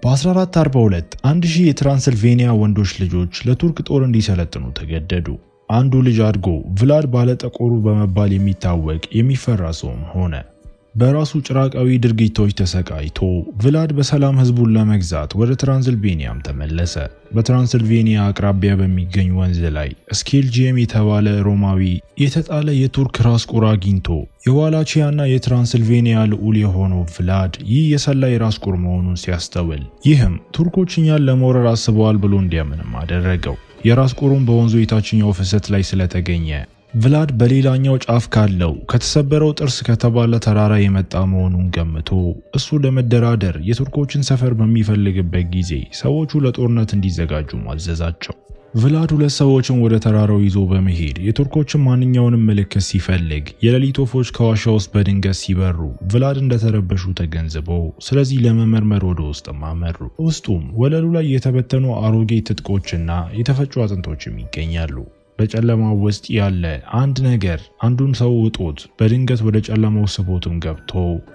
በ1442 1000 የትራንስልቬኒያ ወንዶች ልጆች ለቱርክ ጦር እንዲሰለጥኑ ተገደዱ። አንዱ ልጅ አድጎ ቭላድ ባለጠቆሩ በመባል የሚታወቅ የሚፈራ ሰውም ሆነ። በራሱ ጭራቃዊ ድርጊቶች ተሰቃይቶ ቭላድ በሰላም ህዝቡን ለመግዛት ወደ ትራንስልቬኒያም ተመለሰ። በትራንስልቬኒያ አቅራቢያ በሚገኝ ወንዝ ላይ ስኬልጂየም የተባለ ሮማዊ የተጣለ የቱርክ ራስ ቁር አግኝቶ የዋላቺያና የትራንስልቬኒያ ልዑል የሆነው ቭላድ ይህ የሰላ የራስ ቁር መሆኑን ሲያስተውል፣ ይህም ቱርኮች እኛን ለመውረር አስበዋል ብሎ እንዲያምንም አደረገው። የራስ ቁሩም በወንዙ የታችኛው ፍሰት ላይ ስለተገኘ ቭላድ በሌላኛው ጫፍ ካለው ከተሰበረው ጥርስ ከተባለ ተራራ የመጣ መሆኑን ገምቶ እሱ ለመደራደር የቱርኮችን ሰፈር በሚፈልግበት ጊዜ ሰዎቹ ለጦርነት እንዲዘጋጁ ማዘዛቸው። ቭላድ ሁለት ሰዎችን ወደ ተራራው ይዞ በመሄድ የቱርኮችን ማንኛውንም ምልክት ሲፈልግ የሌሊት ወፎች ከዋሻ ውስጥ በድንገት ሲበሩ ቭላድ እንደተረበሹ ተገንዝበው ስለዚህ ለመመርመር ወደ ውስጥም አመሩ። ውስጡም ወለሉ ላይ የተበተኑ አሮጌ ትጥቆችና የተፈጩ አጥንቶችም ይገኛሉ። በጨለማው ውስጥ ያለ አንድ ነገር አንዱን ሰው ውጦት በድንገት ወደ ጨለማው ስቦትም ገብቶ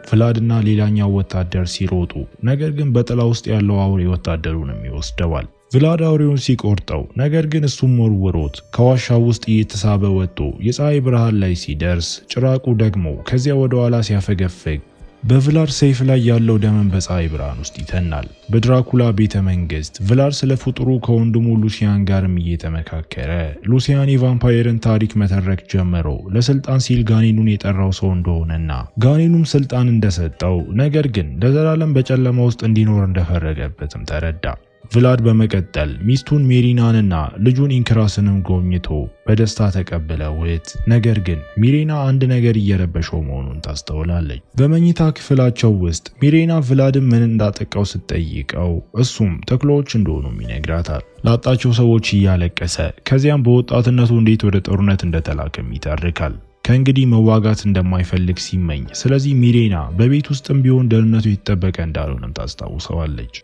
ቭላድና ሌላኛው ወታደር ሲሮጡ፣ ነገር ግን በጥላ ውስጥ ያለው አውሬ ወታደሩንም ይወስደዋል። ቭላድ አውሬውን ሲቆርጠው፣ ነገር ግን እሱም ወርውሮት ከዋሻው ውስጥ እየተሳበ ወጥቶ የፀሐይ ብርሃን ላይ ሲደርስ፣ ጭራቁ ደግሞ ከዚያ ወደ ኋላ ሲያፈገፍግ በቭላድ ሰይፍ ላይ ያለው ደምን በፀሐይ ብርሃን ውስጥ ይተናል። በድራኩላ ቤተ መንግስት ቭላድ ስለ ፍጡሩ ከወንድሙ ሉሲያን ጋርም እየተመካከረ ሉሲያን የቫምፓየርን ታሪክ መተረክ ጀመሮ ለስልጣን ሲል ጋኔኑን የጠራው ሰው እንደሆነና ጋኔኑም ስልጣን እንደሰጠው፣ ነገር ግን ለዘላለም በጨለማ ውስጥ እንዲኖር እንደፈረደበትም ተረዳ። ቭላድ በመቀጠል ሚስቱን ሜሪናንና ልጁን ኢንክራስንም ጎብኝቶ በደስታ ተቀበለውት። ነገር ግን ሚሬና አንድ ነገር እየረበሸው መሆኑን ታስተውላለች። በመኝታ ክፍላቸው ውስጥ ሚሬና ቭላድን ምን እንዳጠቃው ስትጠይቀው እሱም ተኩላዎች እንደሆኑም ይነግራታል። ላጣቸው ሰዎች እያለቀሰ ከዚያም በወጣትነቱ እንዴት ወደ ጦርነት እንደተላከም ይተርካል። ከእንግዲህ መዋጋት እንደማይፈልግ ሲመኝ፣ ስለዚህ ሚሬና በቤት ውስጥም ቢሆን ደህንነቱ የተጠበቀ እንዳልሆነም ታስታውሰዋለች።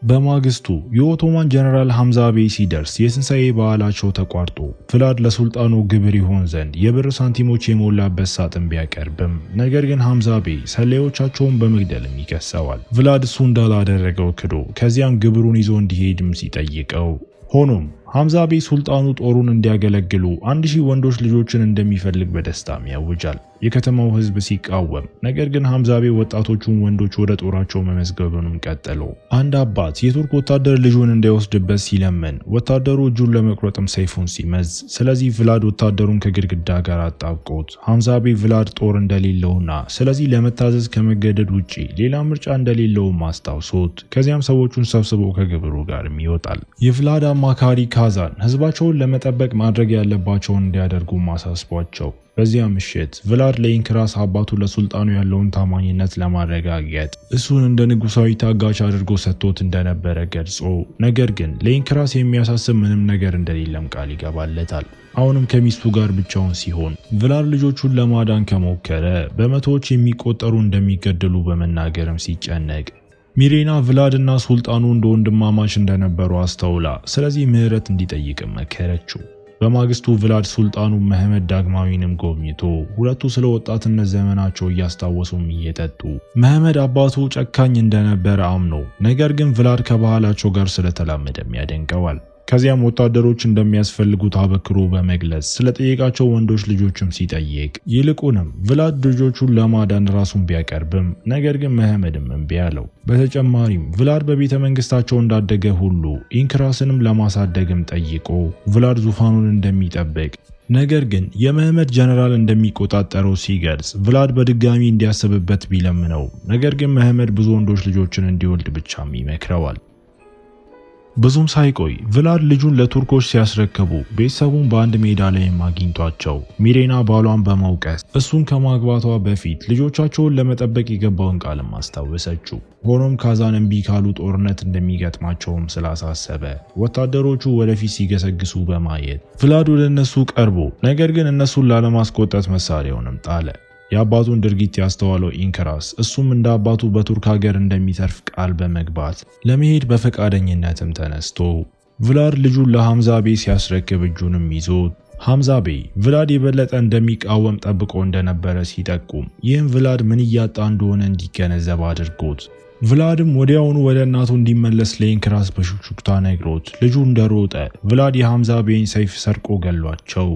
በማግስቱ የኦቶማን ጀነራል ሐምዛ ቤይ ሲደርስ የትንሣኤ በዓላቸው ተቋርጦ ቭላድ ለሱልጣኑ ግብር ይሆን ዘንድ የብር ሳንቲሞች የሞላበት ሳጥን ቢያቀርብም፣ ነገር ግን ሐምዛ ቤይ ሰላዮቻቸውን በመግደልም ይከሰዋል። ቭላድ እሱ እንዳላደረገው ክዶ ከዚያም ግብሩን ይዞ እንዲሄድም ሲጠይቀው፣ ሆኖም ሐምዛ ቤይ ሱልጣኑ ጦሩን እንዲያገለግሉ 1000 ወንዶች ልጆችን እንደሚፈልግ በደስታም ያውጃል። የከተማው ህዝብ ሲቃወም፣ ነገር ግን ሐምዛ ቤይ ወጣቶቹን ወንዶች ወደ ጦራቸው መመዝገቡንም ቀጠሉ። አንድ አባት የቱርክ ወታደር ልጁን እንዳይወስድበት ሲለምን፣ ወታደሩ እጁን ለመቁረጥም ሰይፉን ሲመዝ፣ ስለዚህ ቭላድ ወታደሩን ከግድግዳ ጋር አጣብቆት ሐምዛ ቤይ ቭላድ ጦር እንደሌለውና ስለዚህ ለመታዘዝ ከመገደድ ውጪ ሌላ ምርጫ እንደሌለውም አስታውሶት ከዚያም ሰዎቹን ሰብስቦ ከግብሩ ጋርም ይወጣል። የቭላድ አማካሪ ካዛን ህዝባቸውን ለመጠበቅ ማድረግ ያለባቸውን እንዲያደርጉ ማሳስቧቸው። በዚያ ምሽት ቭላድ ለኢንክራስ አባቱ ለሱልጣኑ ያለውን ታማኝነት ለማረጋገጥ እሱን እንደ ንጉሳዊ ታጋች አድርጎ ሰጥቶት እንደነበረ ገልጾ፣ ነገር ግን ለኢንክራስ የሚያሳስብ ምንም ነገር እንደሌለም ቃል ይገባለታል። አሁንም ከሚስቱ ጋር ብቻውን ሲሆን ቭላድ ልጆቹን ለማዳን ከሞከረ በመቶዎች የሚቆጠሩ እንደሚገደሉ በመናገርም ሲጨነቅ፣ ሚሬና ቭላድና ሱልጣኑ እንደ ወንድማማች እንደነበሩ አስተውላ ስለዚህ ምህረት እንዲጠይቅም መከረችው። በማግስቱ ቭላድ ሱልጣኑ መህመድ ዳግማዊንም ጎብኝቶ ሁለቱ ስለ ወጣትነት ዘመናቸው እያስታወሱም እየጠጡ መህመድ አባቱ ጨካኝ እንደነበረ አምኖ፣ ነገር ግን ቭላድ ከባህላቸው ጋር ስለተላመደም ያደንቀዋል። ከዚያም ወታደሮች እንደሚያስፈልጉት አበክሮ በመግለጽ ስለጠየቃቸው ወንዶች ልጆችም ሲጠይቅ፣ ይልቁንም ቭላድ ልጆቹን ለማዳን ራሱን ቢያቀርብም ነገር ግን መህመድም እምቢ አለው። በተጨማሪም ቭላድ በቤተ መንግስታቸው እንዳደገ ሁሉ ኢንክራስንም ለማሳደግም ጠይቆ ቭላድ ዙፋኑን እንደሚጠብቅ፣ ነገር ግን የመህመድ ጀነራል እንደሚቆጣጠረው ሲገልጽ ቭላድ በድጋሚ እንዲያስብበት ቢለምነው፣ ነገር ግን መህመድ ብዙ ወንዶች ልጆችን እንዲወልድ ብቻም ይመክረዋል። ብዙም ሳይቆይ ቭላድ ልጁን ለቱርኮች ሲያስረክቡ ቤተሰቡን በአንድ ሜዳ ላይ አግኝቷቸው ሚሬና ባሏን በመውቀስ እሱን ከማግባቷ በፊት ልጆቻቸውን ለመጠበቅ የገባውን ቃልም አስታወሰችው። ሆኖም ካዛን እምቢ ካሉ ጦርነት እንደሚገጥማቸውም ስላሳሰበ ወታደሮቹ ወደፊት ሲገሰግሱ በማየት ቭላድ ወደ እነሱ ቀርቦ ነገር ግን እነሱን ላለማስቆጣት መሳሪያውንም ጣለ። የአባቱን ድርጊት ያስተዋለው ኢንክራስ እሱም እንደ አባቱ በቱርክ ሀገር እንደሚተርፍ ቃል በመግባት ለመሄድ በፈቃደኝነትም ተነስቶ ቭላድ ልጁን ለሐምዛ ቤይ ሲያስረክብ እጁንም ይዞ ሐምዛ ቤይ ቭላድ የበለጠ እንደሚቃወም ጠብቆ እንደነበረ ሲጠቁም፣ ይህም ቭላድ ምን እያጣ እንደሆነ እንዲገነዘብ አድርጎት ቭላድም ወዲያውኑ ወደ እናቱ እንዲመለስ ለኢንክራስ በሹክሹክታ ነግሮት ልጁ እንደሮጠ ቭላድ የሐምዛ ቤይን ሰይፍ ሰርቆ ገሏቸው።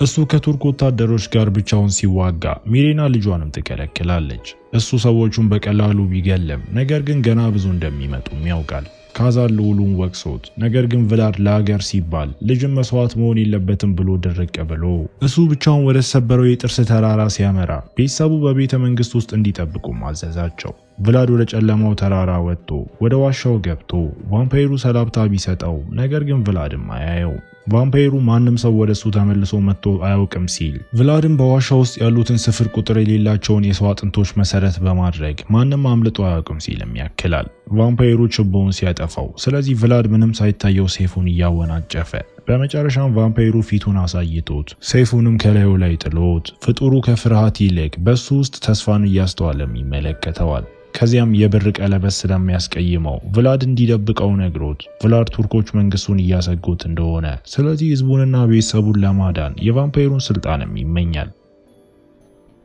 እሱ ከቱርክ ወታደሮች ጋር ብቻውን ሲዋጋ ሚሪና ልጇንም ትከለክላለች። እሱ ሰዎቹን በቀላሉ ቢገልም ነገር ግን ገና ብዙ እንደሚመጡም ያውቃል። ካዛን ልዑሉን ወቅሶት ነገር ግን ቭላድ ለሀገር ሲባል ልጅም መስዋዕት መሆን የለበትም ብሎ ድርቅ ብሎ እሱ ብቻውን ወደ ተሰበረው የጥርስ ተራራ ሲያመራ ቤተሰቡ በቤተ መንግስት ውስጥ እንዲጠብቁም አዘዛቸው። ቭላድ ወደ ጨለማው ተራራ ወጥቶ ወደ ዋሻው ገብቶ ቫምፓይሩ ሰላምታ ቢሰጠው ነገር ግን ቭላድም አያየው። ቫምፓይሩ ማንም ሰው ወደሱ ተመልሶ መጥቶ አያውቅም ሲል ቭላድም በዋሻ ውስጥ ያሉትን ስፍር ቁጥር የሌላቸውን የሰው አጥንቶች መሰረት በማድረግ ማንም አምልጦ አያውቅም ሲልም ያክላል። ቫምፓይሩ ችቦውን ሲያጠፋው ስለዚህ ቭላድ ምንም ሳይታየው ሴፉን እያወናጨፈ በመጨረሻም ቫምፓይሩ ፊቱን አሳይቶት ሰይፉንም ከላዩ ላይ ጥሎት ፍጡሩ ከፍርሃት ይልቅ በሱ ውስጥ ተስፋን እያስተዋለም ይመለከተዋል። ከዚያም የብር ቀለበት ስለሚያስቀይመው ቭላድ እንዲደብቀው ነግሮት ቭላድ ቱርኮች መንግስቱን እያሰጉት እንደሆነ ስለዚህ ህዝቡንና ቤተሰቡን ለማዳን የቫምፓይሩን ስልጣንም ይመኛል።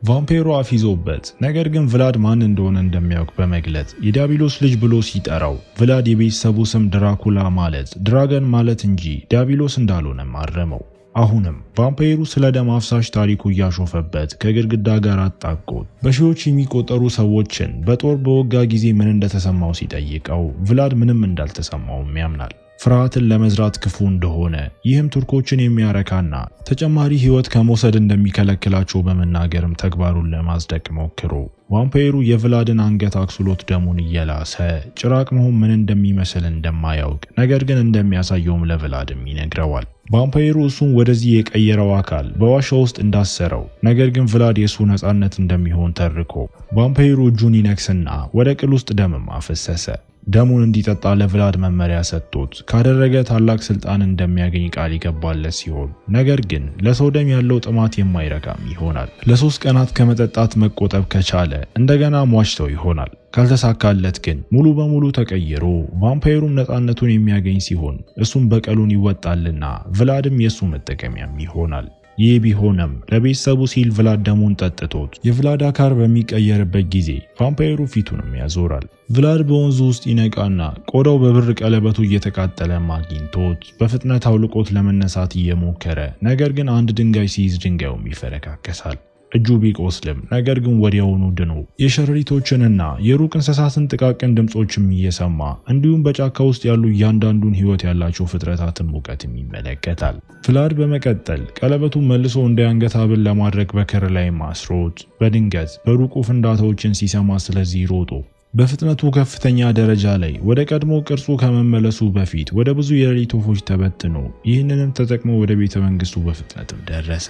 ቫምፓይሩ አፍ ይዞበት ነገር ግን ቭላድ ማን እንደሆነ እንደሚያውቅ በመግለጽ የዲያብሎስ ልጅ ብሎ ሲጠራው ቭላድ የቤተሰቡ ስም ድራኩላ ማለት ድራገን ማለት እንጂ ዲያብሎስ እንዳልሆነም አረመው። አሁንም ቫምፓይሩ ስለ ደም አፍሳሽ ታሪኩ እያሾፈበት ከግድግዳ ጋር አጣቆት በሺዎች የሚቆጠሩ ሰዎችን በጦር በወጋ ጊዜ ምን እንደተሰማው ሲጠይቀው ቭላድ ምንም እንዳልተሰማውም ያምናል። ፍርሃትን ለመዝራት ክፉ እንደሆነ ይህም ቱርኮችን የሚያረካና ተጨማሪ ህይወት ከመውሰድ እንደሚከለክላቸው በመናገርም ተግባሩን ለማጽደቅ ሞክሮ ቫምፓይሩ የቭላድን አንገት አክስሎት ደሙን እየላሰ ጭራቅ መሆን ምን እንደሚመስል እንደማያውቅ ነገር ግን እንደሚያሳየውም ለቭላድም ይነግረዋል። ቫምፓይሩ እሱን ወደዚህ የቀየረው አካል በዋሻ ውስጥ እንዳሰረው ነገር ግን ቭላድ የሱ ነፃነት እንደሚሆን ተርኮ ቫምፓይሩ እጁን ይነክስና ወደ ቅል ውስጥ ደምም አፈሰሰ። ደሙን እንዲጠጣ ለቭላድ መመሪያ ሰጥቶት ካደረገ ታላቅ ስልጣን እንደሚያገኝ ቃል ይገባለት ሲሆን ነገር ግን ለሰው ደም ያለው ጥማት የማይረካም ይሆናል። ለ3 ቀናት ከመጠጣት መቆጠብ ከቻለ እንደገና ሟችተው ይሆናል። ካልተሳካለት ግን ሙሉ በሙሉ ተቀይሮ ቫምፓይሩም ነፃነቱን የሚያገኝ ሲሆን እሱም በቀሉን ይወጣልና ቭላድም የሱ መጠቀሚያም ይሆናል። ይህ ቢሆንም ለቤተሰቡ ሲል ቭላድ ደሙን ጠጥቶት የቭላድ አካር በሚቀየርበት ጊዜ ቫምፓይሩ ፊቱንም ያዞራል። ቭላድ በወንዙ ውስጥ ይነቃና ቆዳው በብር ቀለበቱ እየተቃጠለ አግኝቶት በፍጥነት አውልቆት ለመነሳት እየሞከረ ነገር ግን አንድ ድንጋይ ሲይዝ ድንጋዩም ይፈረካከሳል። እጁ ቢቆስልም ነገር ግን ወዲያውኑ ድኖ የሸረሪቶችንና የሩቅ እንስሳትን ጥቃቅን ድምጾችም እየሰማ እንዲሁም በጫካ ውስጥ ያሉ እያንዳንዱን ህይወት ያላቸው ፍጥረታትን ሙቀትም ይመለከታል። ቭላድ በመቀጠል ቀለበቱን መልሶ እንደ አንገት ሐብል ለማድረግ በክር ላይ ማስሮት በድንገት በሩቁ ፍንዳታዎችን ሲሰማ ስለዚህ ሮጦ በፍጥነቱ ከፍተኛ ደረጃ ላይ ወደ ቀድሞ ቅርጹ ከመመለሱ በፊት ወደ ብዙ የሌሊት ወፎች ተበትኖ ይህንንም ተጠቅሞ ወደ ቤተ መንግስቱ በፍጥነትም ደረሰ።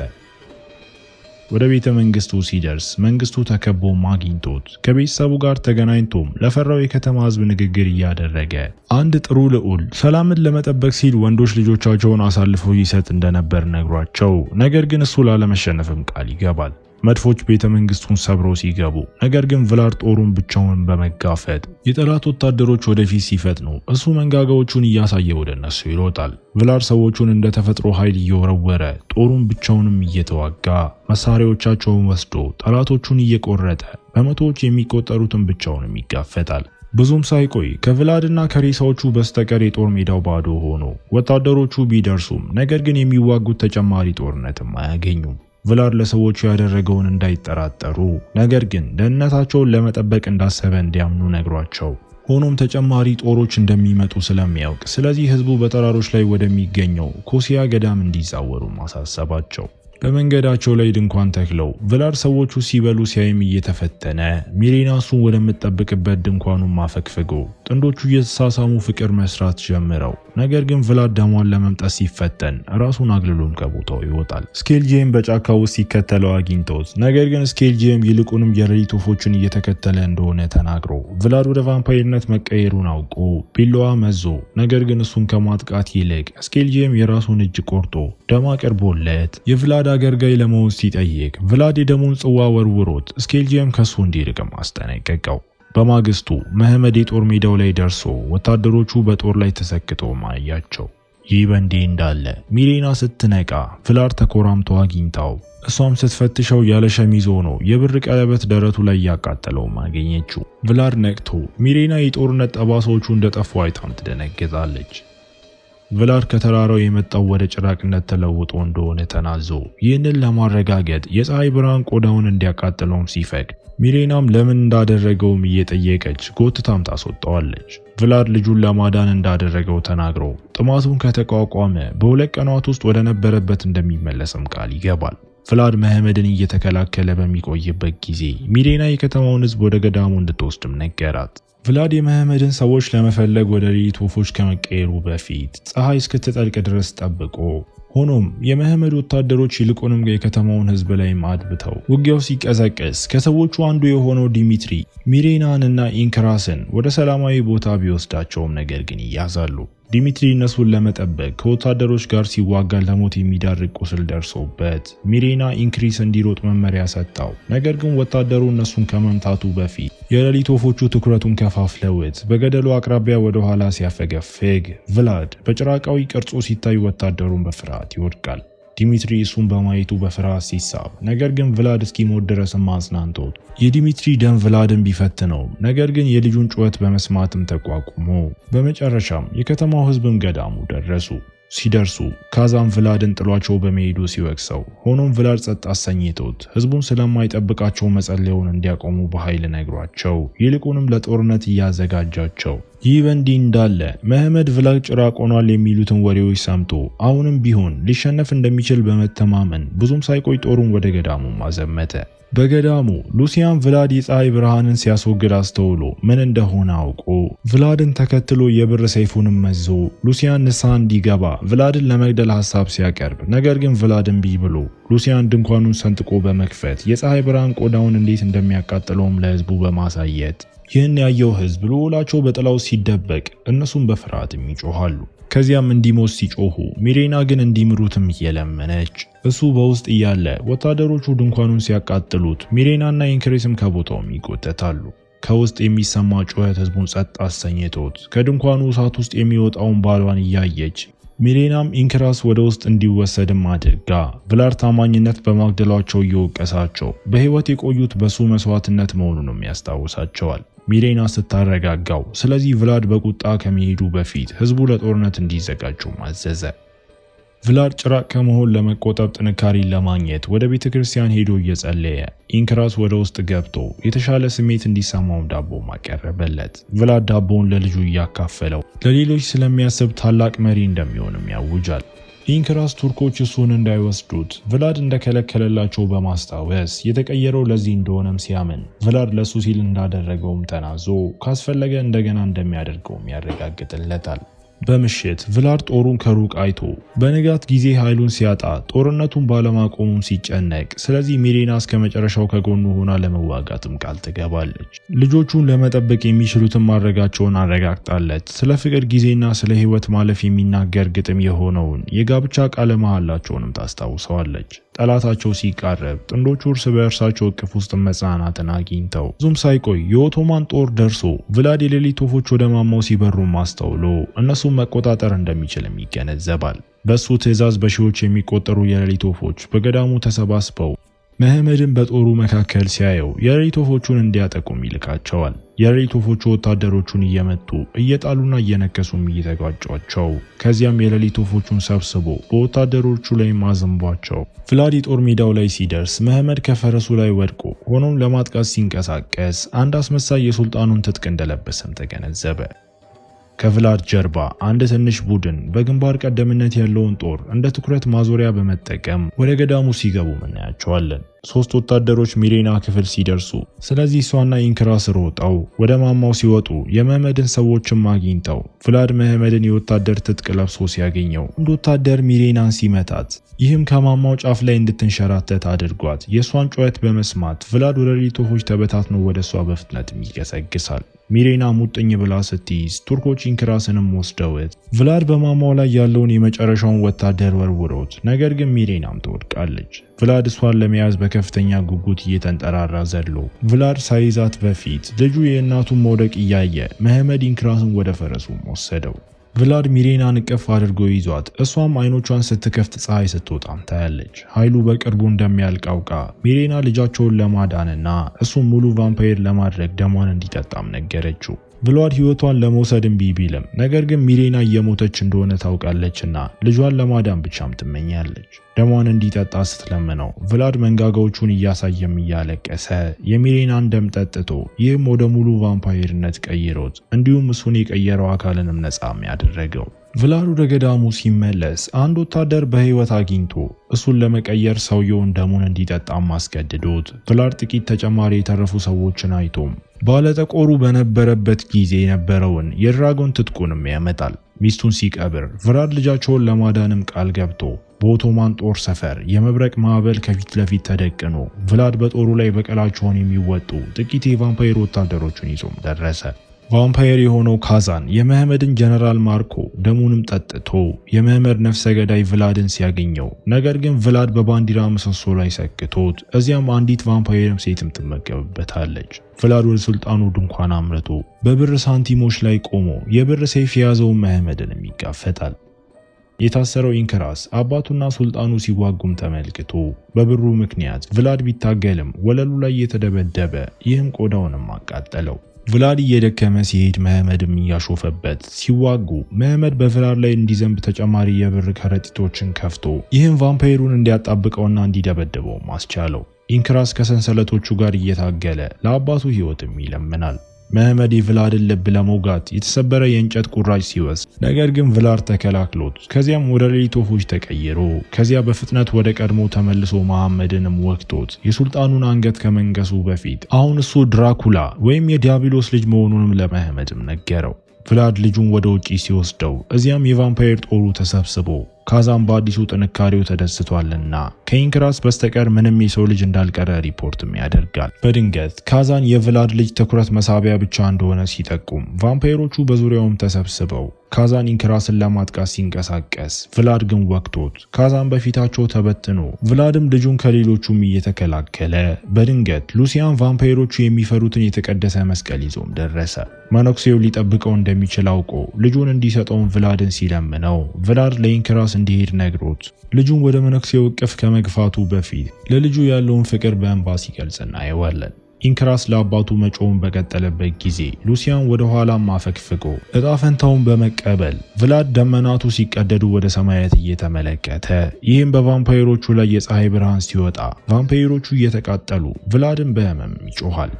ወደ ቤተ መንግስቱ ሲደርስ መንግስቱ ተከቦም አግኝቶት ከቤተሰቡ ጋር ተገናኝቶም ለፈራው የከተማ ህዝብ ንግግር እያደረገ አንድ ጥሩ ልዑል ሰላምን ለመጠበቅ ሲል ወንዶች ልጆቻቸውን አሳልፈው ይሰጥ እንደነበር ነግሯቸው ነገር ግን እሱ ላለመሸነፍም ቃል ይገባል። መድፎች ቤተ መንግስቱን ሰብረው ሲገቡ ነገር ግን ቭላድ ጦሩን ብቻውን በመጋፈጥ የጠላት ወታደሮች ወደፊት ሲፈጥኑ እሱ መንጋጋዎቹን እያሳየ ወደ እነሱ ይሮጣል። ቭላድ ሰዎቹን እንደ ተፈጥሮ ኃይል እየወረወረ ጦሩን ብቻውንም እየተዋጋ መሳሪያዎቻቸውን ወስዶ ጠላቶቹን እየቆረጠ በመቶዎች የሚቆጠሩትን ብቻውንም ይጋፈጣል። ብዙም ሳይቆይ ከቭላድና ከሬሳዎቹ በስተቀር የጦር ሜዳው ባዶ ሆኖ ወታደሮቹ ቢደርሱም ነገር ግን የሚዋጉት ተጨማሪ ጦርነትም አያገኙም። ቭላድ ለሰዎቹ ያደረገውን እንዳይጠራጠሩ ነገር ግን ደህንነታቸውን ለመጠበቅ እንዳሰበ እንዲያምኑ ነግሯቸው ሆኖም ተጨማሪ ጦሮች እንደሚመጡ ስለሚያውቅ ስለዚህ ህዝቡ በተራሮች ላይ ወደሚገኘው ኮሲያ ገዳም እንዲዛወሩ ማሳሰባቸው። በመንገዳቸው ላይ ድንኳን ተክለው ቭላድ ሰዎቹ ሲበሉ ሲያይም እየተፈተነ ሚሪና እሱን ወደምትጠብቅበት ድንኳኑን ማፈግፈጎ ጥንዶቹ እየተሳሳሙ ፍቅር መስራት ጀምረው ነገር ግን ቭላድ ደሟን ለመምጠት ሲፈተን ራሱን አግልሎም ከቦታው ይወጣል። ስኬልጂየም በጫካ ውስጥ ሲከተለው አግኝቶት ነገር ግን ስኬልጂየም ይልቁንም የሌሊት ወፎችን እየተከተለ እንደሆነ ተናግሮ ቭላድ ወደ ቫምፓይርነት መቀየሩን አውቆ ቢላዋ መዞ ነገር ግን እሱን ከማጥቃት ይልቅ ስኬልጂየም የራሱን እጅ ቆርጦ ደም አቅርቦለት የቭላድ አገልጋይ ለመሆን ሲጠይቅ ቭላድ የደሙን ጽዋ ወርውሮት ስኬልጂየም ከሱ እንዲርቅም አስጠነቀቀው። በማግስቱ መሐመድ የጦር ሜዳው ላይ ደርሶ ወታደሮቹ በጦር ላይ ተሰክተው ማያቸው። ይህ በእንዲህ እንዳለ ሚሌና ስትነቃ ቭላድ ተኮራምቶ አግኝታው እሷም ስትፈትሸው ያለ ሸሚዝ ሆኖ የብር ቀለበት ደረቱ ላይ ያቃጠለው አገኘችው። ቭላድ ነቅቶ ሚሌና የጦርነት ጠባሳዎቹ እንደጠፉ አይታም ትደነግጣለች። ቭላድ ከተራራው የመጣው ወደ ጭራቅነት ተለውጦ እንደሆነ ተናዞ ይህንን ለማረጋገጥ የፀሐይ ብርሃን ቆዳውን እንዲያቃጥለውም ሲፈቅድ ሚሌናም ለምን እንዳደረገውም እየጠየቀች ጎትታም ታስወጣዋለች። ቭላድ ልጁን ለማዳን እንዳደረገው ተናግሮ ጥማቱን ከተቋቋመ በ2 ቀናት ውስጥ ወደ ነበረበት እንደሚመለስም ቃል ይገባል። ቭላድ መሐመድን እየተከላከለ በሚቆይበት ጊዜ ሚሌና የከተማውን ሕዝብ ወደ ገዳሙ እንድትወስድም ነገራት። ቭላድ የመሐመድን ሰዎች ለመፈለግ ወደ ሌሊት ወፎች ከመቀየሩ በፊት ፀሐይ እስክትጠልቅ ድረስ ጠብቆ ሆኖም የመሐመድ ወታደሮች ይልቁንም የከተማውን ሕዝብ ላይ አድብተው ውጊያው ሲቀዘቅዝ ከሰዎቹ አንዱ የሆነው ዲሚትሪ ሚሌናንና ኢንክራስን ወደ ሰላማዊ ቦታ ቢወስዳቸውም ነገር ግን ይያዛሉ። ዲሚትሪ እነሱን ለመጠበቅ ከወታደሮች ጋር ሲዋጋ ለሞት የሚዳርግ ቁስል ደርሶበት ሚሌና ኢንክሪስ እንዲሮጥ መመሪያ ሰጣው። ነገር ግን ወታደሩ እነሱን ከመምታቱ በፊት የሌሊት ወፎቹ ትኩረቱን ከፋፍለውት በገደሉ አቅራቢያ ወደ ኋላ ሲያፈገፍግ ቭላድ በጭራቃዊ ቅርጹ ሲታይ ወታደሩን በፍርሃት ይወድቃል። ዲሚትሪ እሱን በማየቱ በፍርሃት ሲሳብ፣ ነገር ግን ቭላድ እስኪሞት ድረስም አጽናንቶት የዲሚትሪ ደም ቭላድን ቢፈትነውም ነገር ግን የልጁን ጩኸት በመስማትም ተቋቁሞ በመጨረሻም የከተማው ሕዝብም ገዳሙ ደረሱ። ሲደርሱ ካዛም ቭላድን ጥሏቸው በመሄዱ ሲወቅሰው፣ ሆኖም ቭላድ ጸጥ አሰኝቶት ሕዝቡን ስለማይጠብቃቸው መጸለዩን እንዲያቆሙ በኃይል ነግሯቸው ይልቁንም ለጦርነት እያዘጋጃቸው። ይህ በእንዲህ እንዳለ መሐመድ ቭላድ ጭራቅ ሆኗል የሚሉትን ወሬዎች ሰምቶ አሁንም ቢሆን ሊሸነፍ እንደሚችል በመተማመን ብዙም ሳይቆይ ጦሩን ወደ ገዳሙ አዘመተ። በገዳሙ ሉሲያን ቭላድ የፀሐይ ብርሃንን ሲያስወግድ አስተውሎ ምን እንደሆነ አውቆ ቭላድን ተከትሎ የብር ሰይፉንም መዞ ሉሲያን ንስሐ እንዲገባ ቭላድን ለመግደል ሐሳብ ሲያቀርብ፣ ነገር ግን ቭላድ እምቢ ብሎ ሉሲያን ድንኳኑን ሰንጥቆ በመክፈት የፀሐይ ብርሃን ቆዳውን እንዴት እንደሚያቃጥለውም ለሕዝቡ በማሳየት ይህን ያየው ሕዝብ ልዑላቸው በጥላው ሲደበቅ እነሱም በፍርሃትም ይጮሃሉ። ከዚያም እንዲሞት ሲጮሁ ሚሌና ግን እንዲምሩትም እየለመነች እሱ በውስጥ እያለ ወታደሮቹ ድንኳኑን ሲያቃጥሉት ሚሌናና ኢንክሪስም ከቦታውም ይጎተታሉ። ከውስጥ የሚሰማ ጩኸት ሕዝቡን ጸጥ አሰኝቶት ከድንኳኑ እሳት ውስጥ የሚወጣውን ባሏን እያየች ሚሌናም ኢንክራስ ወደ ውስጥ እንዲወሰድም አድርጋ ቭላድ ታማኝነት በማግደላቸው እየወቀሳቸው በሕይወት የቆዩት በሱ መስዋዕትነት መሆኑንም ያስታውሳቸዋል። ሚሌና ስታረጋጋው ስለዚህ ቭላድ በቁጣ ከመሄዱ በፊት ሕዝቡ ለጦርነት እንዲዘጋጁ አዘዘ። ቭላድ ጭራቅ ከመሆን ለመቆጠብ ጥንካሬን ለማግኘት ወደ ቤተ ክርስቲያን ሄዶ እየጸለየ ኢንክራስ ወደ ውስጥ ገብቶ የተሻለ ስሜት እንዲሰማው ዳቦ ማቀረበለት። ቭላድ ዳቦውን ለልጁ እያካፈለው ለሌሎች ስለሚያስብ ታላቅ መሪ እንደሚሆንም ያውጃል። ኢንክራስ ቱርኮች እሱን እንዳይወስዱት ቭላድ እንደከለከለላቸው በማስታወስ የተቀየረው ለዚህ እንደሆነም ሲያምን ቭላድ ለሱ ሲል እንዳደረገውም ተናዞ ካስፈለገ እንደገና እንደሚያደርገውም ያረጋግጥለታል። በምሽት ቭላድ ጦሩን ከሩቅ አይቶ በንጋት ጊዜ ኃይሉን ሲያጣ ጦርነቱን ባለማቆሙም ሲጨነቅ፣ ስለዚህ ሚሌና እስከ መጨረሻው ከጎኑ ሆና ለመዋጋትም ቃል ትገባለች። ልጆቹን ለመጠበቅ የሚችሉትን ማድረጋቸውን አረጋግጣለት ስለ ፍቅር ጊዜና ስለ ሕይወት ማለፍ የሚናገር ግጥም የሆነውን የጋብቻ ቃለ መሐላቸውንም ታስታውሰዋለች። ጠላታቸው ሲቃረብ ጥንዶቹ እርስ በእርሳቸው እቅፍ ውስጥ መጽናናትን አግኝተው ብዙም ሳይቆይ የኦቶማን ጦር ደርሶ ቭላድ የሌሊት ወፎች ወደ ማማው ሲበሩ አስተውሎ እነሱን መቆጣጠር እንደሚችልም ይገነዘባል። በሱ ትዕዛዝ በሺዎች የሚቆጠሩ የሌሊት ወፎች በገዳሙ ተሰባስበው መሐመድን በጦሩ መካከል ሲያየው የሌሊት ወፎቹን እንዲያጠቁም ይልካቸዋል። የሌሊት ወፎቹ ወታደሮቹን እየመቱ እየጣሉና እየነከሱም እየተጋጯቸው፣ ከዚያም የሌሊት ወፎቹን ሰብስቦ በወታደሮቹ ላይ ማዘንቧቸው። ቭላድ ጦር ሜዳው ላይ ሲደርስ መሐመድ ከፈረሱ ላይ ወድቆ ሆኖም ለማጥቃት ሲንቀሳቀስ አንድ አስመሳይ የሱልጣኑን ትጥቅ እንደለበሰም ተገነዘበ። ከቭላድ ጀርባ አንድ ትንሽ ቡድን በግንባር ቀደምነት ያለውን ጦር እንደ ትኩረት ማዞሪያ በመጠቀም ወደ ገዳሙ ሲገቡ እናያቸዋለን። 3 ወታደሮች ሚሌና ክፍል ሲደርሱ ስለዚህ እሷና ኢንክራስ ሮጠው ወደ ማማው ሲወጡ የመሐመድን ሰዎችም አግኝተው ቭላድ መሐመድን የወታደር ትጥቅ ለብሶ ሲያገኘው አንድ ወታደር ሚሌናን ሲመታት፣ ይህም ከማማው ጫፍ ላይ እንድትንሸራተት አድርጓት የእሷን ጩኸት በመስማት ቭላድ ወደ ሌሊት ወፎች ተበታትኖ ወደ እሷ በፍጥነትም ይገሰግሳል። ሚሌና ሙጥኝ ብላ ስትይዝ ቱርኮች ኢንክራስንም ወስደውት ቭላድ በማማው ላይ ያለውን የመጨረሻውን ወታደር ወርውሮት፣ ነገር ግን ሚሌናም ትወድቃለች። ቭላድ እሷን ለመያዝ በከፍተኛ ጉጉት እየተንጠራራ ዘሎ ቭላድ ሳይዛት በፊት ልጁ የእናቱን መውደቅ እያየ መሐመድ ኢንክራስን ወደ ፈረሱም ወሰደው። ቭላድ ሚሬናን እቅፍ አድርጎ ይዟት እሷም አይኖቿን ስትከፍት ፀሐይ ስትወጣም ታያለች። ኃይሉ በቅርቡ እንደሚያልቅ አውቃ ሚሬና ልጃቸውን ለማዳንና እሱም ሙሉ ቫምፓየር ለማድረግ ደሟን እንዲጠጣም ነገረችው። ቭላድ ህይወቷን ለመውሰድ እምቢ ቢልም ነገር ግን ሚሬና እየሞተች እንደሆነ ታውቃለችና ልጇን ለማዳን ብቻም ትመኛለች። ደሟን እንዲጠጣ ስትለምነው ቭላድ መንጋጋዎቹን እያሳየም እያለቀሰ የሚሬናን ደም ጠጥቶ ይህም ወደ ሙሉ ቫምፓየርነት ቀይሮት እንዲሁም እሱን የቀየረው አካልንም ነጻም ያደረገው። ቭላድ ወደ ገዳሙ ሲመለስ አንድ ወታደር በህይወት አግኝቶ እሱን ለመቀየር ሰውየውን ደሙን እንዲጠጣም አስገድዶት ቭላድ ጥቂት ተጨማሪ የተረፉ ሰዎችን አይቶም ባለጠቆሩ በነበረበት ጊዜ የነበረውን የድራጎን ትጥቁንም ያመጣል። ሚስቱን ሲቀብር ቭላድ ልጃቸውን ለማዳንም ቃል ገብቶ በኦቶማን ጦር ሰፈር የመብረቅ ማዕበል ከፊት ለፊት ተደቅኖ ቭላድ በጦሩ ላይ በቀላቸውን የሚወጡ ጥቂት የቫምፓየር ወታደሮችን ይዞም ደረሰ። ቫምፓየር የሆነው ካዛን የመህመድን ጀነራል ማርኮ ደሙንም ጠጥቶ የመህመድ ነፍሰ ገዳይ ቭላድን ሲያገኘው ነገር ግን ቭላድ በባንዲራ ምሰሶ ላይ ሰክቶት እዚያም አንዲት ቫምፓየርም ሴትም ትመገብበታለች። ቭላድ ወደ ሱልጣኑ ድንኳን አምርቶ በብር ሳንቲሞች ላይ ቆሞ የብር ሰይፍ የያዘውን መህመድንም ይጋፈጣል። የታሰረው ኢንክራስ አባቱና ሱልጣኑ ሲዋጉም ተመልክቶ በብሩ ምክንያት ቭላድ ቢታገልም ወለሉ ላይ የተደበደበ ይህም ቆዳውንም አቃጠለው። ቭላድ እየደከመ ሲሄድ መህመድም እያሾፈበት ሲዋጉ መህመድ በቭላድ ላይ እንዲዘንብ ተጨማሪ የብር ከረጢቶችን ከፍቶ ይህም ቫምፓየሩን እንዲያጣብቀውና እንዲደበድበው አስቻለው። ኢንክራስ ከሰንሰለቶቹ ጋር እየታገለ ለአባቱ ህይወትም ይለምናል። መህመድ የቭላድን ልብ ለመውጋት የተሰበረ የእንጨት ቁራጭ ሲወስድ ነገር ግን ቭላድ ተከላክሎት ከዚያም ወደ ሌሊት ወፎች ተቀይሮ ከዚያ በፍጥነት ወደ ቀድሞ ተመልሶ መሐመድንም ወግቶት የሱልጣኑን አንገት ከመንገሱ በፊት አሁን እሱ ድራኩላ ወይም የዲያብሎስ ልጅ መሆኑንም ለመህመድም ነገረው። ቭላድ ልጁን ወደ ውጪ ሲወስደው እዚያም የቫምፓየር ጦሩ ተሰብስቦ ካዛን በአዲሱ ጥንካሬው ተደስቷልና ከኢንክራስ በስተቀር ምንም የሰው ልጅ እንዳልቀረ ሪፖርትም ያደርጋል። በድንገት ካዛን የቭላድ ልጅ ትኩረት መሳቢያ ብቻ እንደሆነ ሲጠቁም ቫምፓየሮቹ በዙሪያውም ተሰብስበው ካዛን ኢንክራስን ለማጥቃት ሲንቀሳቀስ ቭላድ ግን ወቅቶት ካዛን በፊታቸው ተበትኖ ቭላድም ልጁን ከሌሎቹም እየተከላከለ በድንገት ሉሲያን ቫምፓየሮቹ የሚፈሩትን የተቀደሰ መስቀል ይዞም ደረሰ። መነኩሴው ሊጠብቀው እንደሚችል አውቆ ልጁን እንዲሰጠውን ቭላድን ሲለምነው ቭላድ ለኢንክራስ እንዲሄድ ነግሮት ልጁን ወደ መነኩሴው እቅፍ ከመግፋቱ በፊት ለልጁ ያለውን ፍቅር በእንባ ሲገልጽ እናየዋለን። ኢንክራስ ለአባቱ መጮውን በቀጠለበት ጊዜ ሉሲያን ወደ ኋላም አፈግፍጎ እጣ ፈንታውን በመቀበል ቭላድ ደመናቱ ሲቀደዱ ወደ ሰማያት እየተመለከተ ይህም በቫምፓየሮቹ ላይ የፀሐይ ብርሃን ሲወጣ ቫምፓየሮቹ እየተቃጠሉ ቭላድን በህመም ይጮሃል።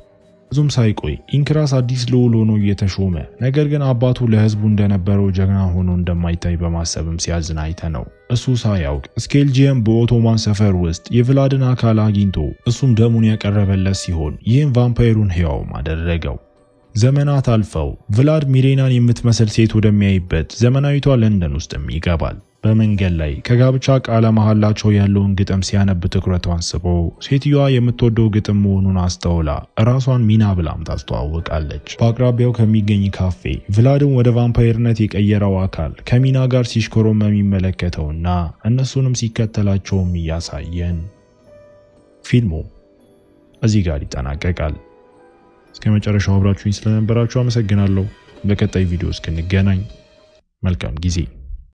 ብዙም ሳይቆይ ኢንክራስ አዲስ ልዑል ሆኖ እየተሾመ ነገር ግን አባቱ ለህዝቡ እንደነበረው ጀግና ሆኖ እንደማይታይ በማሰብም ሲያዝን አይተነው እሱ ሳያውቅ ስኬልጂየም በኦቶማን ሰፈር ውስጥ የቭላድን አካል አግኝቶ እሱም ደሙን ያቀረበለት ሲሆን ይህም ቫምፓየሩን ሕያውም አደረገው። ዘመናት አልፈው ቭላድ ሚሬናን የምትመስል ሴት ወደሚያይበት ዘመናዊቷ ለንደን ውስጥም ይገባል። በመንገድ ላይ ከጋብቻ ቃለ መሐላቸው ያለውን ግጥም ሲያነብ ትኩረቷን ስቦ ሴትዮዋ የምትወደው ግጥም መሆኑን አስተውላ ራሷን ሚና ብላም ታስተዋውቃለች። በአቅራቢያው ከሚገኝ ካፌ ቭላድን ወደ ቫምፓየርነት የቀየረው አካል ከሚና ጋር ሲሽኮረመም የሚመለከተውና እነሱንም ሲከተላቸውም እያሳየን ፊልሙ እዚህ ጋር ይጠናቀቃል። እስከ መጨረሻው አብራችሁኝ ስለነበራችሁ አመሰግናለሁ። በቀጣይ ቪዲዮ እስክንገናኝ መልካም ጊዜ